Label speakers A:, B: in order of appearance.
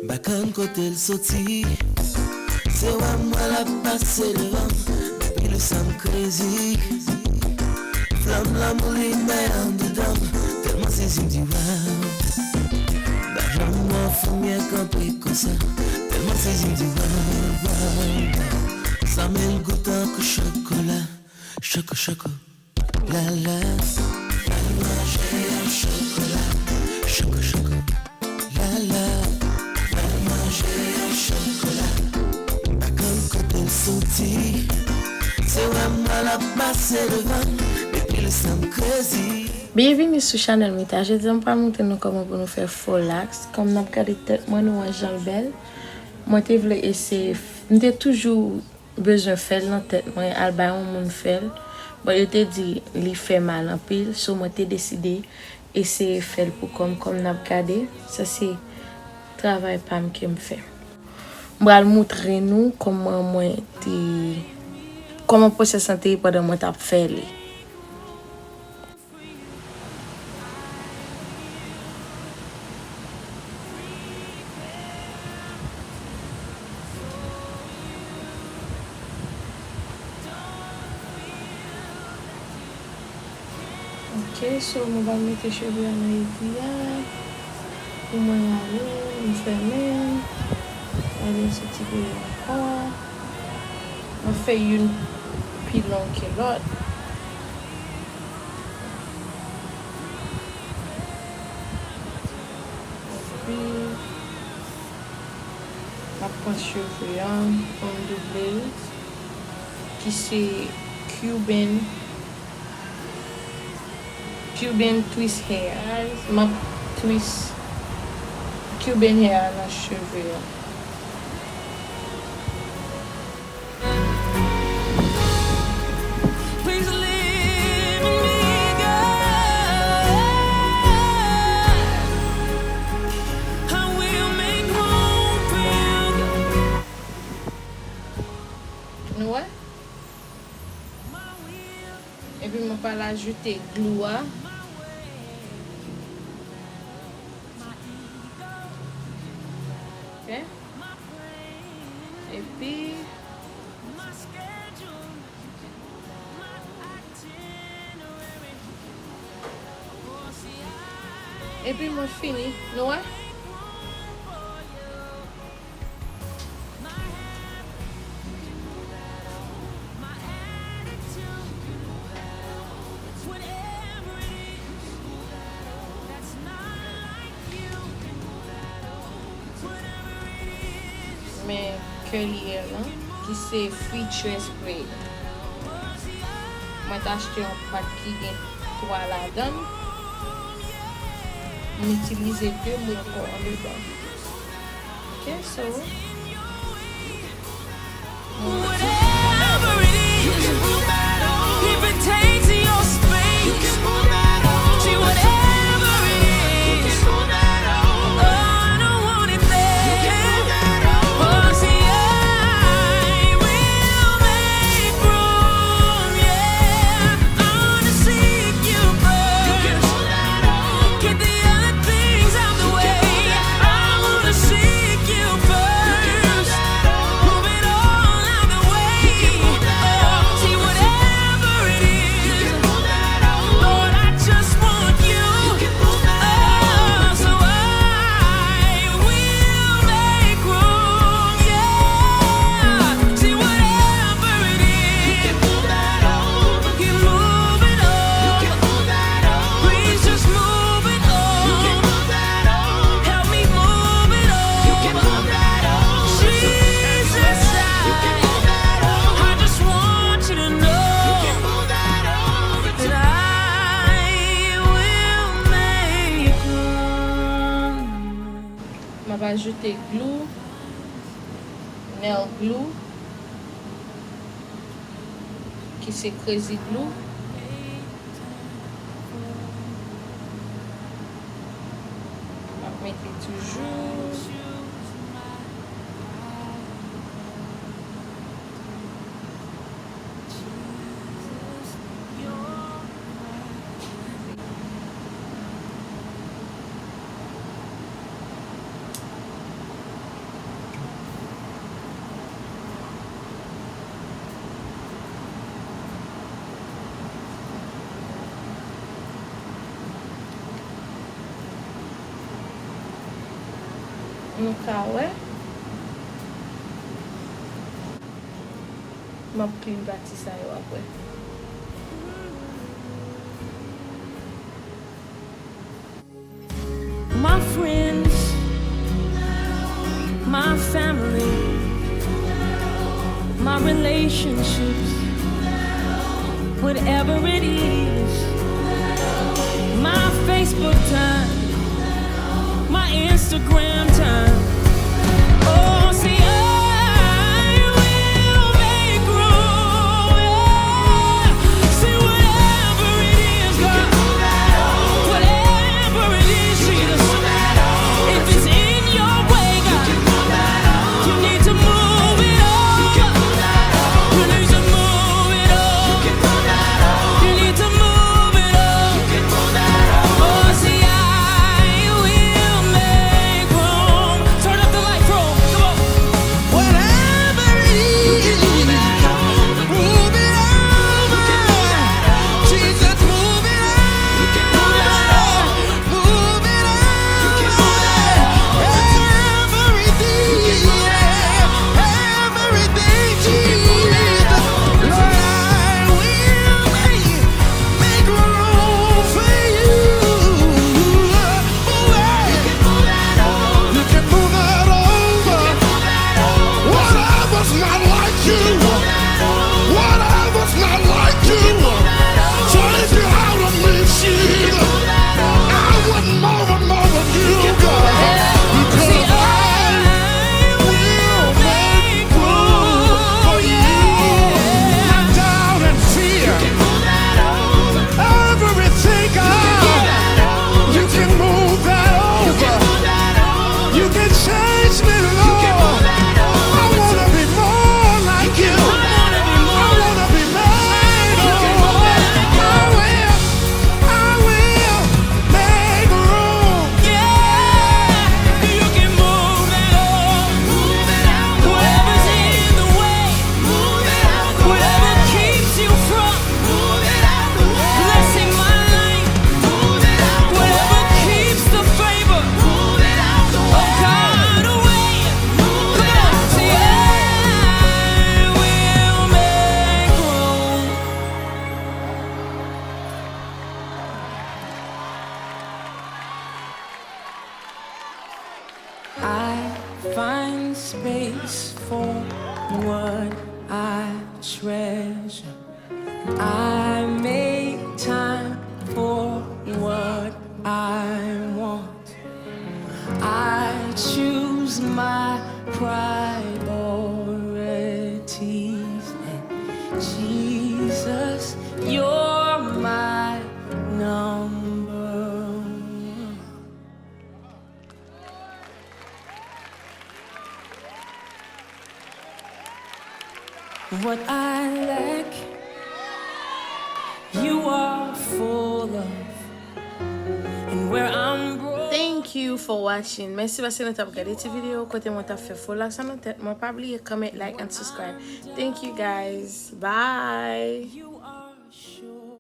A: Bakan kote l soti, se wè mwa la pase devan, depi le sam crazy. Flam la mouri mè an dedan, telman se zim di wow. Bajan mwa fumye kampe konsa, telman se zim di wow. Sa me l goutan kou chokola, choco, la la. Al manje an chokola, choco, la la. Chocolat, bakan kote l soti, se wè mwa la pase devan, depi le sam crazy.
B: Bienvenue sur Channel Mita. Je dis pas montrer nous comment pour nous faire folax. Comme nous avons tête moi nous Jean Belle. Moi te voulais essayer. M'était toujours besoin faire dans tête moi alba on moun faire. Bon je te dit li fait mal en pile, so moi te décidé essayer faire pour comme n'a regardé. Ça c'est travail pam qui me fait. M'bral montrer nous comment pour se sentir pendant moi t'a fait li. Ok, so on va mettre les cheveux en aiguille. Pour moi aller, me fermer. Aller ce petit peu encore. On fait une plus longue que l'autre. Puis, on prend les cheveux en doublé. Qui c'est Cuban twist hair. Ma twist Cuban hair dans les cheveux. Ouais. Et puis, on va ajouter glue. Ok. Et puis, on finit. Non? Mais curly hair là, qui c'est feature spray. Moi j'ai acheté un pack qui a 3 là-dedans. On utilise 2 mots en dedans. Ok, so.
C: Whatever it is, if it takes your space, see whatever it is. Oh, I don't want it there. Oh, see, I will make room, yeah. I wanna see you first. Get the other things out the way. I wanna see you first. Move it all out the way. Oh, see whatever it is. Lord, I just want you. Oh, so I will make room, yeah. See whatever it is. You move it over. Please just move it over. Help me move it over. Jesus, I just want you to know that I will make room.
B: On va ajouter glue, nail glue, qui c'est crazy glue. On va mettre toujours. Nou ka wè. Map clean bati sa yo apwe.
C: My friends, my family, my relationships, whatever it is, my Facebook time, my Instagram time. Oh, see, I will make room. Yeah. See, whatever it is, God, whatever it is, Jesus. If it's in your way, God, you need to move it over. You need to move it over. You need to move it over. Oh, see, I will make room. Turn up the light, bro. Come on.
A: Whatever it is, move it over. Jesus, move it over. Move it over. Everything, everything, Jesus. Lord, I will make room for you. You can move that over. Whatever's not like you. Whatever's not like you. So if you're out of me, Jesus, I wouldn't move you, God.
C: See,
A: Because I will make room for you. Not doubt and fear. Everything, God. You can move that over. You can change me, Lord. I wanna be more like you. I wanna be made over. I will make room.
C: yeah, you can move it over. Whatever's in the way, whatever keeps you from blessing my life, whatever keeps the favor of God away. Come on, say, I will make room. I find space for what I treasure. I make time for what I want. I choose my priorities. And Jesus, you're my number one. What I lack, you are full of. And where I'm broke,
B: Thank you for watching. Merci parce que nous avons regardé cette vidéo. Côté moi, t'as fait follow sur notre tête. Moi, pas oublier comment, like and subscribe. Thank you guys. Bye.